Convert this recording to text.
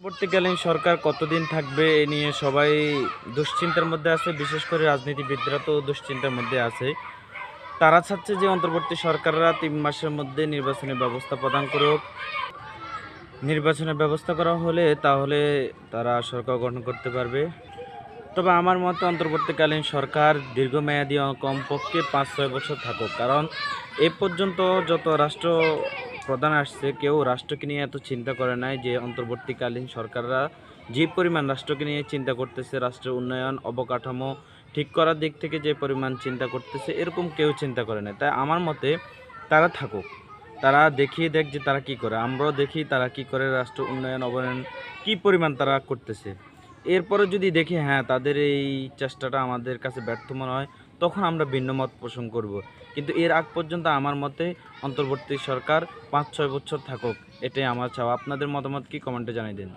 অন্তর্বর্তীকালীন সরকার কতদিন থাকবে এ নিয়ে সবাই দুশ্চিন্তার মধ্যে আছে। বিশেষ করে রাজনীতিবিদরা তো দুশ্চিন্তার মধ্যে আছে। তারা চাচ্ছে যে অন্তর্বর্তী সরকাররা ৩ মাসের মধ্যে নির্বাচনী ব্যবস্থা প্রদান করুক। নির্বাচনের ব্যবস্থা করা হলে তাহলে তারা সরকার গঠন করতে পারবে। তবে আমার মতে অন্তর্বর্তীকালীন সরকার দীর্ঘমেয়াদী কমপক্ষে ৫-৬ বছর থাকুক। কারণ এ পর্যন্ত যত রাষ্ট্রপ্রধান আসছে কেউ রাষ্ট্রকে নিয়ে এত চিন্তা করে নাই যে অন্তর্বর্তীকালীন সরকাররা যে পরিমাণ রাষ্ট্রকে নিয়ে চিন্তা করতেছে, রাষ্ট্রের উন্নয়ন অবকাঠামো ঠিক করার দিক থেকে যে পরিমাণ চিন্তা করতেছে এরকম কেউ চিন্তা করে না। তাই আমার মতে তারা থাকুক। তারা দেখিয়ে দেখ যে তারা কি করে। আমরাও দেখি তারা কি করে, রাষ্ট্র উন্নয়ন অবনয়ন কী পরিমাণ তারা করতেছে। এরপরে যদি দেখি হ্যাঁ তাদের এই চেষ্টাটা আমাদের কাছে ব্যর্থ মনে হয়, তখন আমরা ভিন্ন মত পোষণ করব। কিন্তু এর আগ পর্যন্ত আমার মতে অন্তর্বর্তী সরকার ৫-৬ বছর থাকুক, এটাই আমার চাওয়া। আপনাদের মতামত কি, কমেন্টে জানিয়ে দিন।